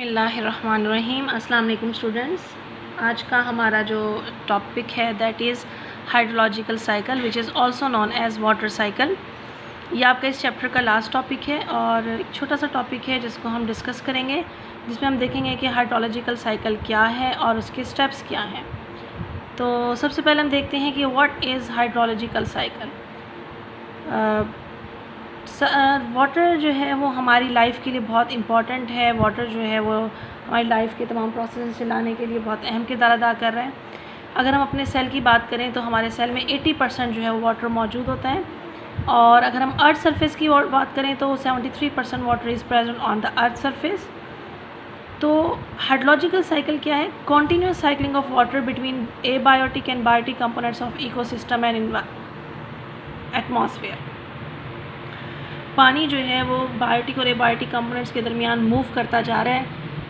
बिस्मिल्लाहिर्रहमानिर्रहीम। अस्सलाम वालेकुम स्टूडेंट्स। आज का हमारा जो टॉपिक है that is hydrological cycle which is also known as water cycle. ये आपका इस चैप्टर का लास्ट टॉपिक है और एक छोटा सा टॉपिक है जिसको हम डिस्कस करेंगे, जिसमें हम देखेंगे कि हाइड्रोलॉजिकल साइकिल क्या है और उसके स्टेप्स क्या हैं। तो सबसे पहले हम देखते हैं कि what is hydrological cycle. Water जो है वो हमारी लाइफ के लिए बहुत इम्पॉर्टेंट है। वाटर जो है वो हमारी लाइफ के तमाम प्रोसेस चलाने के लिए बहुत अहम किरदार अदा कर रहा है। अगर हम अपने सेल की बात करें तो हमारे सेल में 80% जो है वो वाटर मौजूद होता है, और अगर हम अर्थ सरफेस की बात करें तो 73% water is present on the earth surface. तो हाइड्रोलॉजिकल साइकिल क्या है? Continuous cycling of water between abiotic and biotic components of ecosystem and atmosphere. पानी जो है वो बायोटिक और एबायोटिक कंपोनेंट्स के दरमियान मूव करता जा रहा है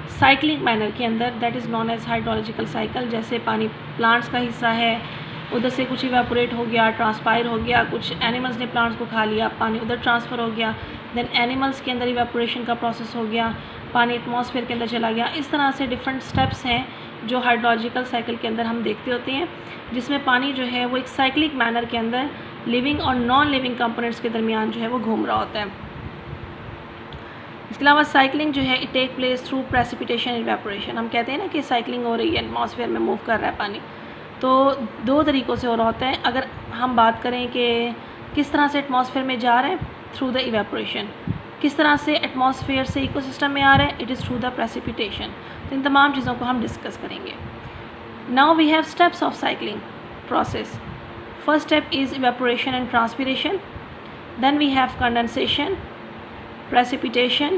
साइक्लिंग मैनर के अंदर, that is known as hydrological cycle. जैसे पानी प्लांट्स का हिस्सा है, उधर से कुछ इवेपोरेट हो गया, ट्रांसपायर हो गया, कुछ एनिमल्स ने प्लांट्स को खा लिया, पानी उधर ट्रांसफ़र हो गया, देन एनिमल्स के अंदर इवेपोरेशन का प्रोसेस हो गया, पानी एटमॉस्फेयर के अंदर चला गया। इस तरह से डिफरेंट स्टेप्स हैं जो हाइड्रोलॉजिकल साइकिल के अंदर हम देखते होते हैं, जिसमें पानी जो है वो एक साइक्लिक मैनर के अंदर लिविंग और नॉन लिविंग कंपोनेंट्स के दरमियान जो है वो घूम रहा होता है। इसके अलावा साइकिलिंग जो है it take place through precipitation evaporation. हम कहते हैं ना कि साइकिलिंग हो रही है, एटमॉस्फेयर में मूव कर रहा है पानी, तो दो तरीक़ों से हो रहा होता है। अगर हम बात करें कि किस तरह से एटमॉस्फेयर में जा रहा है, थ्रू द इवेपोरेशन। किस तरह से एटमॉस्फेयर से इकोसिस्टम में आ रहा है, it is through the precipitation. तो इन तमाम चीज़ों को हम डिस्कस करेंगे। Now we have steps of cycling process. First step is evaporation and transpiration. Then we have condensation, precipitation,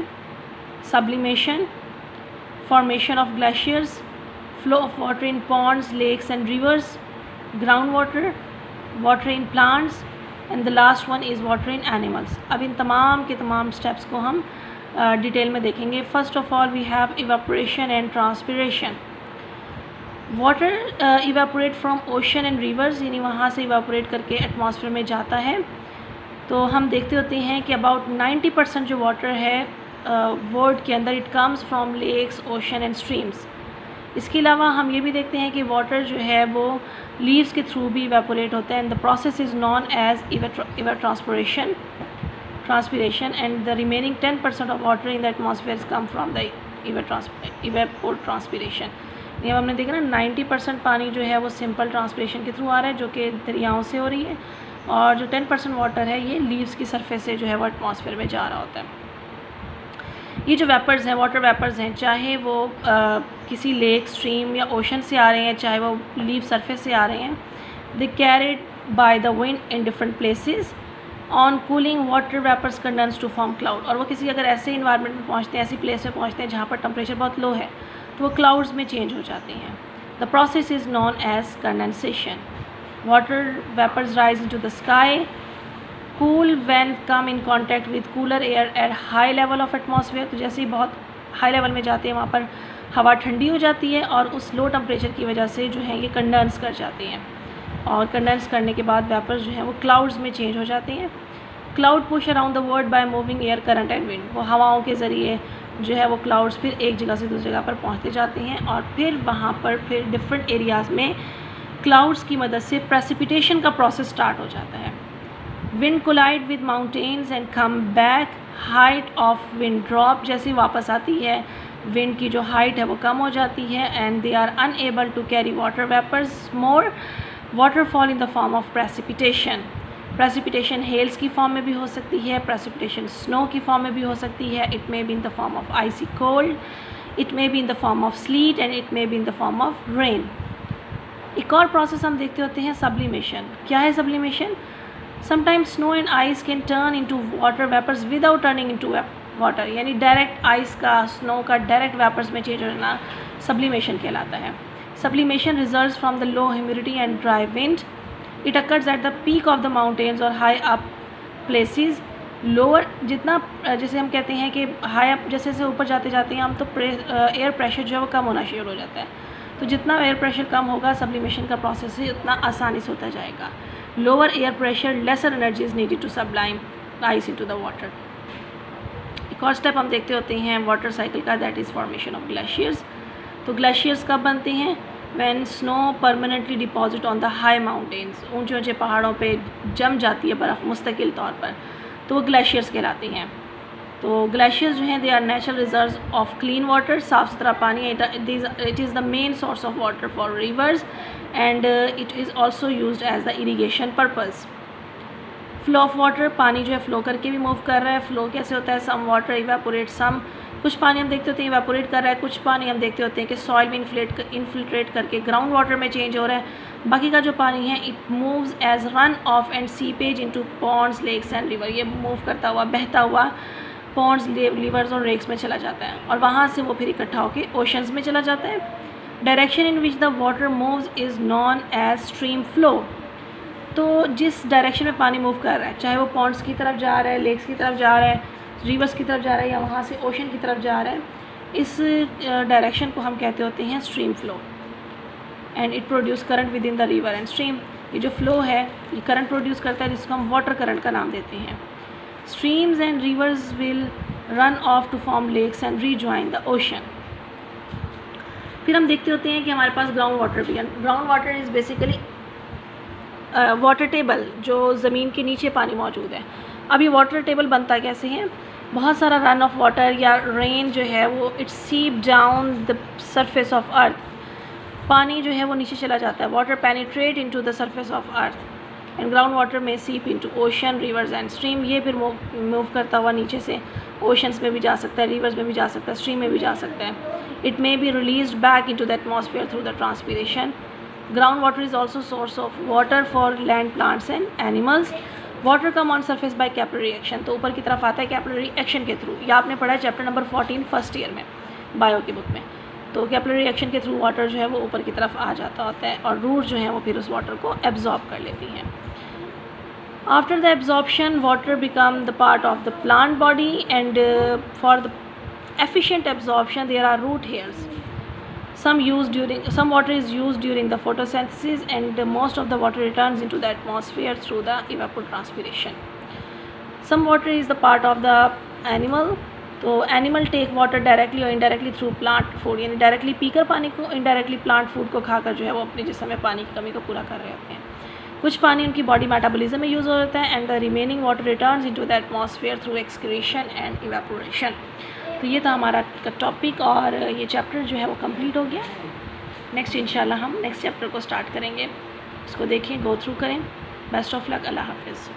sublimation, formation of glaciers, flow of water in ponds, lakes and rivers, groundwater, water in plants, and the last one is water in animals. अब इन तमाम के तमाम steps को हम detail में देखेंगे। First of all we have evaporation and transpiration. Water evaporate from ocean and reverse, यानी वहाँ से इवेपोरेट करके एटमॉस्फेयर में जाता है। तो हम देखते होते हैं कि अबाउट 90% जो वाटर है वर्ल्ड के अंदर it comes from lakes, ocean and streams. इसके अलावा हम ये भी देखते हैं कि वाटर जो है वो लीव्स के थ्रू भी इवेपोरेट होता है, and the process is known as transpiration and the remaining 10% of water in the atmosphere come from the evapotranspiration. ये हमने देखा ना 90% पानी जो है वो सिंपल ट्रांसपिरेशन के थ्रू आ रहा है, जो कि दरियाओं से हो रही है, और जो 10% वाटर है ये लीव्स की सरफेस से जो है वो एटमॉस्फेयर में जा रहा होता है। ये जो वेपर्स हैं, वाटर वेपर्स हैं, चाहे वो किसी लेक, स्ट्रीम या ओशन से आ रहे हैं, चाहे वो लीव सरफेस से आ रहे हैं, they carried by the wind in different places. On cooling water vapours condense to form cloud. और वो किसी अगर ऐसे इन्वायरमेंट में पहुँचते हैं, ऐसी प्लेस में पहुँचते हैं जहाँ पर टेम्परेचर बहुत लो है, तो वो क्लाउड्स में चेंज हो जाती हैं। The process is known as condensation. Water vapours rise into the sky, cool when come in contact with cooler air at high level of atmosphere. तो जैसे ही बहुत हाई लेवल में जाते हैं वहाँ पर हवा ठंडी हो जाती है, और उस लो टेम्परेचर की वजह से जो है ये कंडेंस कर जाती हैं, और कंडेंस करने के बाद वेपर्स जो हैं वो क्लाउड्स में चेंज हो जाती हैं। Cloud push around the world by moving air current and wind. वो हवाओं के ज़रिए जो है वो क्लाउड्स फिर एक जगह से दूसरी जगह पर पहुंचते जाते हैं, और फिर वहाँ पर फिर डिफरेंट एरियाज़ में क्लाउड्स की मदद से प्रेसिपिटेशन का प्रोसेस स्टार्ट हो जाता है। Wind collide with mountains and come back, height of wind drop. जैसे वापस आती है विंड की जो हाइट है वो कम हो जाती है, and they are unable to carry water vapours more. Waterfall in the form of precipitation. Precipitation hails की फॉर्म में भी हो सकती है, प्रेसिपिटेशन स्नो की फॉर्म में भी हो सकती है, it may be in the form of icy cold, it may be in the form of sleet, and it may be in the form of rain. एक और प्रोसेस हम देखते होते हैं सब्लिमेशन। क्या है sublimation? Sometimes snow and ice can turn into water vapours without turning into water, यानी direct ice का, स्नो का डायरेक्ट वेपर्स में चेंज होना सब्लिमेशन कहलाता है। Sublimation results from the low humidity and dry wind. It occurs at the peak of the mountains और high up places. Lower जितना, जैसे हम कहते हैं कि हाई अप जैसे जैसे ऊपर जाते जाते हैं हम, तो एयर प्रेशर जो है वो कम होना शुरू हो जाता है। तो जितना एयर प्रेशर कम होगा सब्लिमेशन का प्रोसेस ही उतना आसानी से होता जाएगा। Lower air pressure, lesser energy is needed to sublime ice into the water. एक और स्टेप हम देखते होते हैं वाटर साइकिल का, that is formation of glaciers. तो ग्लेशियर्स कब बनते हैं? When snow permanently deposit on the high mountains, ऊंचे ऊंचे पहाड़ों पे जम जाती है बर्फ़ मुस्तकिल तौर पर, तो वो ग्लेशियर्स कहलाती हैं। तो ग्लेशियर्स जो हैं they are natural reserves of clean water, साफ़ सुथरा पानी। It is the main source of water for rivers and it is also used as the irrigation purpose. Flow of water, पानी जो है फ्लो करके भी मूव कर रहा है। फ्लो कैसे होता है? सम वाटर इवेपोरेट, सम कुछ पानी हम देखते होते हैं इवेपोरेट कर रहा है, कुछ पानी हम देखते होते हैं कि सॉइल में इन्फिल्ट्रेट करके ग्राउंड वाटर में चेंज हो रहा है। बाकी का जो पानी है it moves as run off and seepage into ponds, lakes and river. ये मूव करता हुआ बहता हुआ पॉन्ड्स, रिवर्स और लेक्स में चला जाता है और वहाँ से वो फिर इकट्ठा होकर ओशंस में चला जाता है। Direction in which the water moves is known as stream flow. तो जिस डायरेक्शन में पानी मूव कर रहा है, चाहे वो पॉन्ड्स की तरफ जा रहा है, लेक्स की तरफ जा रहा है, रिवर्स की तरफ जा रहा है या वहाँ से ओशन की तरफ जा रहा है, इस डायरेक्शन को हम कहते होते हैं stream flow. And it produce current with in the river and stream. ये जो फ्लो है ये करंट प्रोड्यूस करता है जिसको हम वाटर करंट का नाम देते हैं। Streams and rivers will run off to form lakes and rejoin the ocean. फिर हम देखते होते हैं कि हमारे पास ग्राउंड वाटर भी है। Ground water is basically water table, जो ज़मीन के नीचे पानी मौजूद है। अब ये वाटर टेबल बनता कैसे है? बहुत सारा रन ऑफ वाटर या रेन जो है वो इट सीप down the surface of earth. पानी जो है वो नीचे चला जाता है। Water penetrate into the surface of earth and ground water में सीप into ocean, reverse and stream. ये फिर मूव करता हुआ नीचे से ओशंस में भी जा सकता है, रिवर्स में भी जा सकता है, स्ट्रीम में भी जा सकता है। It may be released back into the atmosphere through the transpiration. Ground water is also source of water for land plants and animals. Water come on surface by capillary action. तो ऊपर की तरफ आता है कैपिलरी एक्शन के through. ये आपने पढ़ा है चैप्टर नंबर 14 फर्स्ट ईयर में बायो की बुक में। तो कैपिलरी एक्शन के थ्रू वाटर जो है वो ऊपर की तरफ आ जाता होता है और रूट जो है वो फिर उस वाटर को एब्जॉर्ब कर लेती हैं। After the absorption water become the part of the plant body and for the efficient absorption there are root hairs. Some water is used during the photosynthesis and most of the water returns into the atmosphere through the evapotranspiration. Some water is the part of the animal. तो animal take water directly or indirectly through plant food, यानी directly पीकर पानी को, indirectly plant food को खाकर जो है वो अपने जिस्म में पानी की कमी को पूरा कर रहे होते हैं। कुछ पानी उनकी बॉडी मेटाबॉलिज्म में यूज़ होता है and the remaining water returns into the atmosphere through excretion and evaporation. तो ये था हमारा टॉपिक और ये चैप्टर जो है वो कंप्लीट हो गया। नेक्स्ट इंशाल्लाह हम नेक्स्ट चैप्टर को स्टार्ट करेंगे, इसको देखें, गो थ्रू करें। बेस्ट ऑफ लक, अल्लाह हाफिज़।